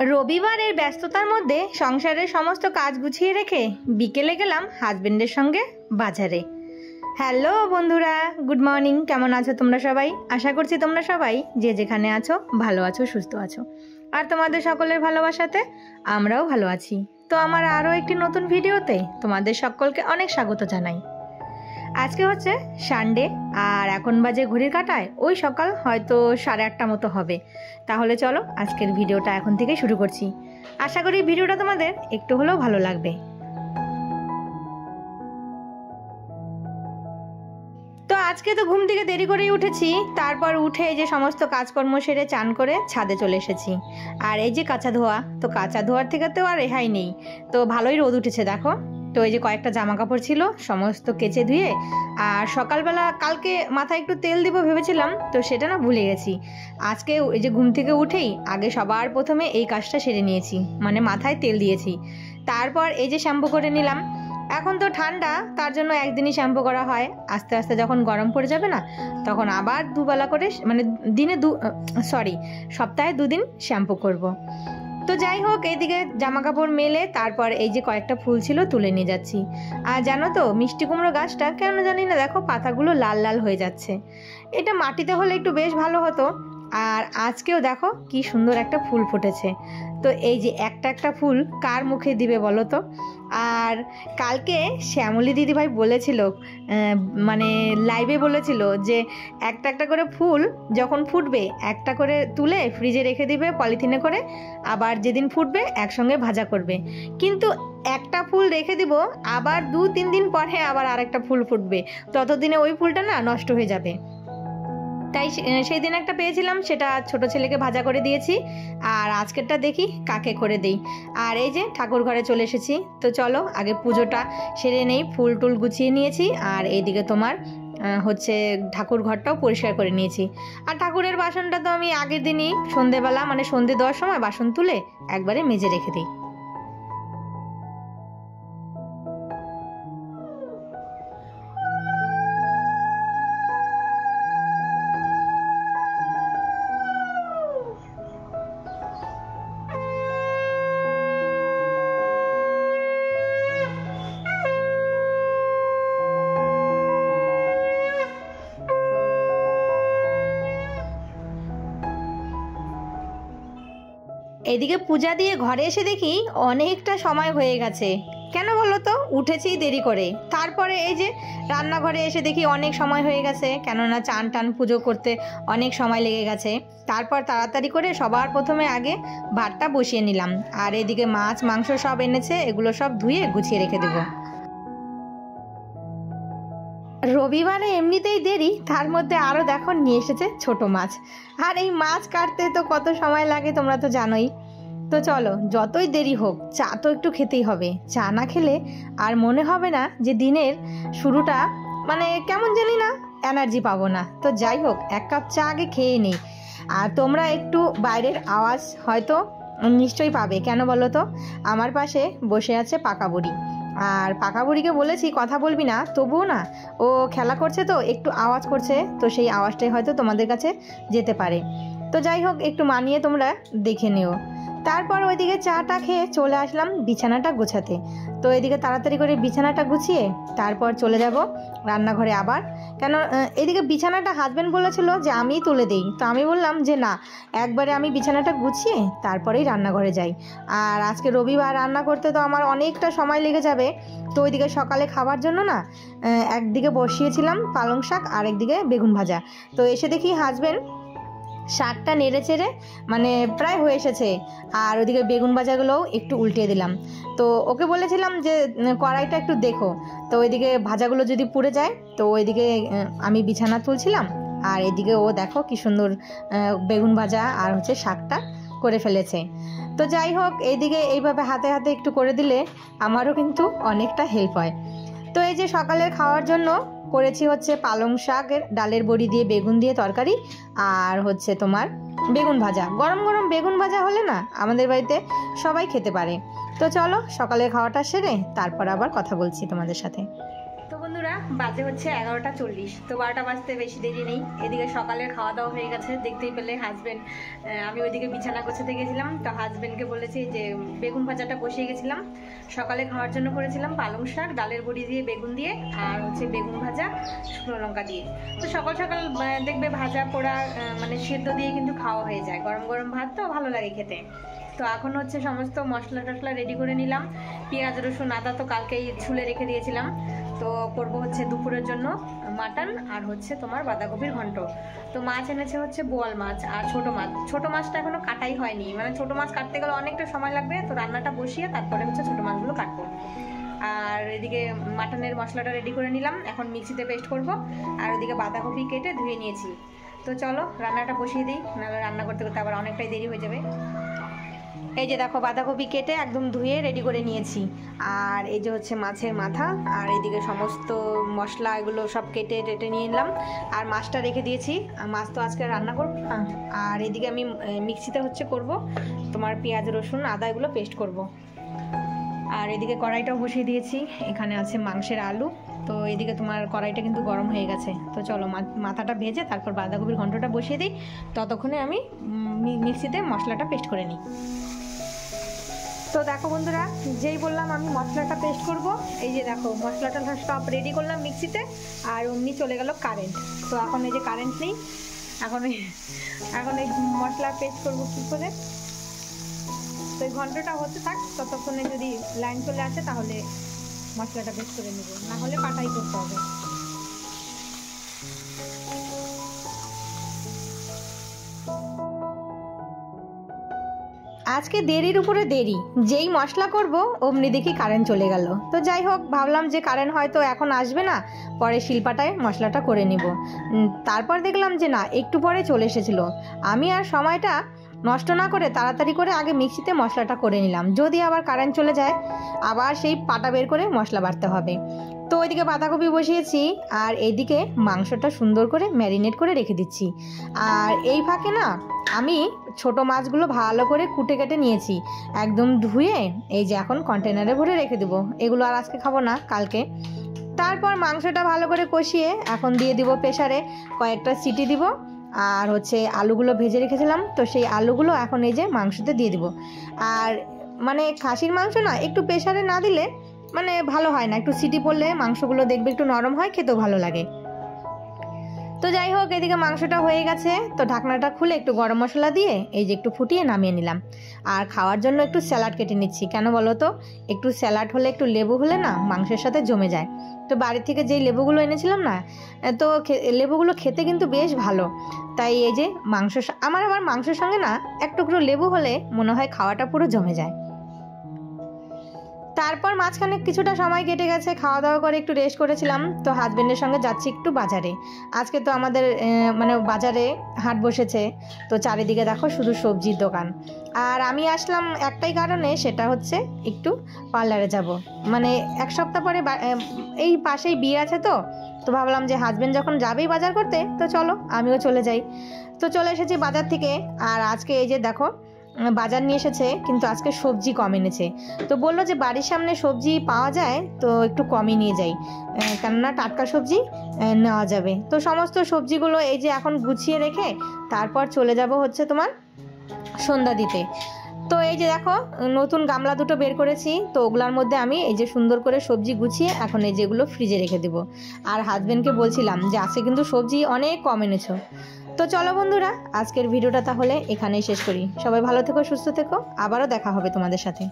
রবিবারের ব্যস্ততার মধ্যে সংসারের সমস্ত কাজ গুছিয়ে রেখে বিকেলে গেলাম হাজবেন্ডের সঙ্গে বাজারে। হ্যালো বন্ধুরা, গুড মর্নিং। কেমন আছো তোমরা সবাই? আশা করছি তোমরা সবাই যে যেখানে আছো ভালো আছো, সুস্থ আছো, আর তোমাদের সকলের ভালোবাসাতে আমরাও ভালো আছি। তো আমার আরও একটি নতুন ভিডিওতে তোমাদের সকলকে অনেক স্বাগত জানাই। আজকে হচ্ছে সানডে, আর এখন বাজে ঘড়ির কাঁটায় ওই সকাল হয়তো 8:30 মতো হবে। তাহলে চলো আজকের ভিডিওটা এখন থেকে শুরু করছি। আশা করি ভিডিওটা তোমাদের একটু হলেও ভালো লাগবে। তো আজকে তো ঘুম থেকে দেরি করেই উঠেছি, তারপর উঠে এই যে সমস্ত কাজকর্ম সেরে চান করে ছাদে চলে এসেছি। আর এই যে কাঁচা ধোয়া, তো কাঁচা ধোয়ার থেকে তো আর রেহাই নেই। তো ভালোই রোদ উঠেছে দেখো। তো এই যে কয়েকটা জামা কাপড় ছিল সমস্ত কেচে ধুয়ে, আর সকালবেলা কালকে মাথায় একটু তেল দিব ভেবেছিলাম, তো সেটা না ভুলে গেছি। আজকে এই যে ঘুম থেকে উঠেই আগে সবার প্রথমে এই কাজটা সেরে নিয়েছি, মানে মাথায় তেল দিয়েছি। তারপর এই যে শ্যাম্পু করে নিলাম। এখন তো ঠান্ডা, তার জন্য একদিনই শ্যাম্পু করা হয়। আস্তে আস্তে যখন গরম পড়ে যাবে না, তখন আবার দুবেলা করে, মানে সপ্তাহে 2 দিন শ্যাম্পু করব। তো যাই হোক, এইদিকে জামা কাপড় মেলে তারপর এই যে কয়েকটা ফুল ছিল তুলে নিয়ে যাচ্ছি। আর জানো তো, মিষ্টি কুমড়ো গাছটা কেন জানি না দেখো পাতাগুলো লাল লাল হয়ে যাচ্ছে। এটা মাটিতে হলে একটু বেশ ভালো হতো। আর আজকেও দেখো কি সুন্দর একটা ফুল ফুটেছে। তো এই যে একটা ফুল কার মুখে দিবে বলো তো? আর কালকে শ্যামলী দিদিভাই বলেছিল, মানে লাইভে বলেছিল যে একটা করে ফুল যখন ফুটবে একটা করে তুলে ফ্রিজে রেখে দিবে পলিথিনে করে, আবার যেদিন ফুটবে একসঙ্গে ভাজা করবে। কিন্তু একটা ফুল রেখে দিব, আবার 2-3 দিন পরে আবার আরেকটা ফুল ফুটবে, ততদিনে ওই ফুলটা না নষ্ট হয়ে যাবে। তাই সেই দিন একটা পেয়েছিলাম, সেটা ছোট ছেলেকে ভাজা করে দিয়েছি। আর আজকেরটা দেখি কাকে করে দেই। আর এই যে ঠাকুর ঘরে চলে এসেছি। তো চলো আগে পুজোটা সেরে নেই। ফুল টুল গুছিয়ে নিয়েছি, আর এইদিকে তোমার হচ্ছে ঠাকুর ঘরটাও পরিষ্কার করে নিয়েছি। আর ঠাকুরের বাসনটা তো আমি আগের দিনই সন্ধেবেলা, মানে সন্ধে দেওয়ার সময় বাসন তুলে একবারে মেজে রেখে দিই। এদিকে পূজা দিয়ে ঘরে এসে দেখি অনেকটা সময় হয়ে গেছে। কেন বলো তো? উঠেছি দেরি করে। তারপরে এই যে রান্নাঘরে এসে দেখি অনেক সময় হয়ে গেছে, কেননা চান টান পুজো করতে অনেক সময় লেগে গেছে। তারপর তাড়াতাড়ি করে সবার প্রথমে আগে ভাতটা বসিয়ে নিলাম। আর এদিকে মাছ মাংস সব এনেছে, এগুলো সব ধুয়ে গুছিয়ে রেখে দেবো। রবিবারে এমনিতেই দেরি, তার মধ্যে আরও দেখো নিয়ে এসেছে ছোট মাছ। আর এই মাছ কাটতে তো কত সময় লাগে তোমরা তো জানোই। তো চলো, যতই দেরি হোক চা তো একটু খেতেই হবে। চা না খেলে আর মনে হবে না যে দিনের শুরুটা, মানে কেমন জানি না, এনার্জি পাবো না। তো যাই হোক, 1 কাপ চা আগে খেয়ে নিই। আর তোমরা একটু বাইরের আওয়াজ হয়তো নিশ্চয়ই পাবে। কেন বলো তো? আমার পাশে বসে আছে পাকা বুড়ি। আর পাকা বুড়িকে বলেছি কথা বলবি না, তবুও না, ও খেলা করছে তো একটু আওয়াজ করছে, তো সেই আওয়াজটাই হয়তো তোমাদের কাছে যেতে পারে। তো যাই হোক, একটু মানিয়ে তোমরা দেখে নিও। তারপর ওইদিকে চাটা খেয়ে চলে আসলাম বিছানাটা গোছাতে। তো এদিকে তাড়াতাড়ি করে বিছানাটা গুছিয়ে তারপর চলে যাব রান্নাঘরে আবার। কেন এদিকে বিছানাটা হাজব্যান্ড বলেছিল যে আমিই তুলে দিই, তো আমি বললাম যে না, একবারে আমি বিছানাটা গুছিয়ে তারপরেই রান্নাঘরে যাই। আর আজকে রবিবার, রান্না করতে তো আমার অনেকটা সময় লেগে যাবে। তো ওইদিকে সকালে খাবার জন্য না একদিকে বসিয়েছিলাম পালং শাক, আর একদিকে বেগুন ভাজা। তো এসে দেখি হাজব্যান্ড শাকটা নেড়ে চেড়ে মানে প্রায় হয়ে এসেছে, আর ওইদিকে বেগুন ভাজাগুলোও একটু উল্টিয়ে দিলাম। তো ওকে বলেছিলাম যে কড়াইটা একটু দেখো, তো ওইদিকে ভাজাগুলো যদি পুড়ে যায়। তো ওইদিকে আমি বিছানা তুলছিলাম, আর এদিকে ও দেখো কি সুন্দর বেগুন ভাজা আর হচ্ছে শাকটা করে ফেলেছে। তো যাই হোক, এইদিকে এইভাবে হাতে হাতে একটু করে দিলে আমারও কিন্তু অনেকটা হেল্প হয়। তো এই যে সকালের খাওয়ার জন্য করেছি হচ্ছে পালং শাকের ডালের বড়ি দিয়ে বেগুন দিয়ে তরকারি, আর হচ্ছে তোমার বেগুন ভাজা। গরম গরম বেগুন ভাজা হলে না আমাদের বাড়িতে সবাই খেতে পারে। তো চলো সকালের খাওয়াটা সেরে তারপর আবার কথা বলছি তোমাদের সাথে। তো বন্ধুরা, বাজে হচ্ছে 11:40। তো 12টা বাজতে বেশি দেরি নেই। এদিকে সকালের খাওয়া দাওয়া হয়ে গেছে, দেখতেই পেলে হাজবেন্ড। আমি ওইদিকে বিছানা গোছাতে গেছিলাম, তো হাজবেন্ডকে বলেছি যে বেগুন ভাজাটা বসিয়ে গেছিলাম। সকালে খাওয়ার জন্য করেছিলাম পালং শাক, ডালের বড়ি দিয়ে, বেগুন দিয়ে, আর হচ্ছে বেগুন ভাজা শুকনো লঙ্কা দিয়ে। তো সকাল সকাল দেখবে ভাজা পোড়া মানে সেদ্ধ দিয়ে কিন্তু খাওয়া হয়ে যায়, গরম গরম ভাত তো ভালো লাগে খেতে। তো এখন হচ্ছে সমস্ত মশলা টশলা রেডি করে নিলাম। পেঁয়াজ রসুন আদা তো কালকেই ছুলে রেখে দিয়েছিলাম। তো করব হচ্ছে দুপুরের জন্য মাটন আর হচ্ছে তোমার বাঁধাকপির ঘন্ট। তো মাছ এনেছে হচ্ছে বোয়াল মাছ আর ছোট মাছটা এখনো কাটাই হয়নি, মানে ছোট মাছ কাটতে গেলে অনেকটা সময় লাগবে। তো রান্নাটা বসিয়ে তারপরে হচ্ছে ছোট মাছগুলো কাটবো। আর এদিকে মাটনের মশলাটা রেডি করে নিলাম, এখন মিক্সিতে পেস্ট করব। আর ওদিকে বাঁধাকপি কেটে ধুয়ে নিয়েছি। তো চলো রান্নাটা বসিয়ে দিই, নাহলে রান্না করতে করতে আবার অনেকটাই দেরি হয়ে যাবে। এই যে দেখো বাঁধাকপি কেটে একদম ধুয়ে রেডি করে নিয়েছি। আর এই যে হচ্ছে মাছের মাথা, আর এইদিকে সমস্ত মশলা এগুলো সব কেটে টেটে নিয়ে নিলাম। আর মাছটা রেখে দিয়েছি, মাছ তো আজকে রান্না করব না। আর এদিকে আমি মিক্সিতে হচ্ছে করব তোমার পেঁয়াজ রসুন আদা এগুলো পেস্ট করব। আর এদিকে কড়াইটাও বসিয়ে দিয়েছি, এখানে আছে মাংসের আলু। তো এদিকে তোমার কড়াইটা কিন্তু গরম হয়ে গেছে। তো চলো মাথাটা ভেজে তারপর বাঁধাকপির ঘন্টটা বসিয়ে দিই, ততক্ষণে আমি মিক্সিতে মশলাটা পেস্ট করে নিই। তো দেখো বন্ধুরা, যেই বললাম আমি মশলাটা পেস্ট করব, এই যে দেখো মশলাটা সব রেডি করলাম মিক্সিতে। আর অমনি চলে গেল কারেন্ট। তো এখন এই যে কারেন্ট নেই, এখন এই মশলা পেস্ট করবো কী করে। তো এই ঘন্টটা হতে থাক, ততক্ষণে যদি লাইন চলে আসে তাহলে মশলাটা পেস্ট করে নেব, না হলে পাটাই করতে হবে। আজকে দেরির উপরে দেরি, যেই মশলা করব অমনি দেখি কারেন্ট চলে গেল। তো যাই হোক, ভাবলাম যে কারেন্ট হয়তো এখন আসবে না, পরে শিলপাটায় মশলাটা করে নিব। তারপর দেখলাম যে না, একটু পরে চলে এসেছিলো। আমি আর সময়টা নষ্ট না করে তাড়াতাড়ি করে আগে মিক্সিতে মশলাটা করে নিলাম, যদি আবার কারেন্ট চলে যায় আবার সেই পাটা বের করে মশলা বাটতে হবে। তো ওইদিকে বাঁধাকপি বসিয়েছি, আর এইদিকে মাংসটা সুন্দর করে ম্যারিনেট করে রেখে দিচ্ছি। আর এই ফাঁকে না আমি ছোট মাছগুলো ভালো করে কুটে কেটে নিয়েছি, একদম ধুয়ে এই যে এখন কন্টেনারে ভরে রেখে দেবো। এগুলো আর আজকে খাবো না, কালকে। তারপর মাংসটা ভালো করে কষিয়ে এখন দিয়ে দিব প্রেসারে, কয়েকটা সিটি দিব। আর হচ্ছে আলুগুলো ভেজে রেখেছিলাম, তো সেই আলুগুলো এখন এই যে মাংসতে দিয়ে দিব। আর মানে খাসির মাংস না একটু প্রেসারে না দিলে মানে ভালো হয় না, একটু সিটি পড়লে মাংসগুলো দেখবে একটু নরম হয়, খেতেও ভালো লাগে। তো যাই হোক, এদিকে মাংসটা হয়ে গেছে। তো ঢাকনাটা খুলে একটু গরম মশলা দিয়ে এই যে একটু ফুটিয়ে নামিয়ে নিলাম। আর খাওয়ার জন্য একটু স্যালাড কেটে নিচ্ছি, কেন বলো তো, একটু স্যালাড হলে একটু লেবু হলে না মাংসের সাথে জমে যায়। তো বাড়ি থেকে যেই লেবুগুলো এনেছিলাম না, তো লেবুগুলো খেতে কিন্তু বেশ ভালো। তাই এই যে আমার মাংসের সঙ্গে না এক টুকরো লেবু হলে মনে হয় খাওয়াটা পুরো জমে যায়। তারপর মাঝখানে কিছুটা সময় কেটে গেছে, খাওয়া দাওয়া করে একটু রেস্ট করেছিলাম। তো হাজবেন্ডের সঙ্গে যাচ্ছি একটু বাজারে। আজকে তো আমাদের মানে বাজারে হাট বসেছে, তো চারিদিকে দেখো শুধু সবজির দোকান। আর আমি আসলাম একটাই কারণে, সেটা হচ্ছে একটু পার্লারে যাব। মানে এক সপ্তাহ পরে এই পাশেই বিয়ে আছে, তো ভাবলাম যে হাজবেন্ড যখন যাবেই বাজার করতে, তো চলো আমিও চলে যাই। তো চলে এসেছি বাজার থেকে। আর আজকে এই যে দেখো বাজার নিয়ে এসেছে, কিন্তু আজকে সবজি কম এনেছে। তো বললো যে বাড়ির সামনে সবজি পাওয়া যায়, তো একটু কমই নিয়ে যাই, কেননা টাটকা সবজি নেওয়া যাবে। তো সমস্ত সবজিগুলো এই যে এখন গুছিয়ে রেখে তারপর চলে যাব হচ্ছে তোমার সন্ধ্যা দিতে। তো এই যে দেখো নতুন গামলা দুটো বের করেছি, তো ওগুলার মধ্যে আমি এই যে সুন্দর করে সবজি গুছিয়ে এখন এই যেগুলো ফ্রিজে রেখে দেবো। আর হাজবেন্ডকে বলছিলাম যে আজকে কিন্তু সবজি অনেক কম এনেছো। তো চলো বন্ধুরা, আজকের ভিডিওটা তাহলে এখানেই শেষ করি। সবাই ভালো থেকো, সুস্থ থেকো, আবারও দেখা হবে তোমাদের সাথে।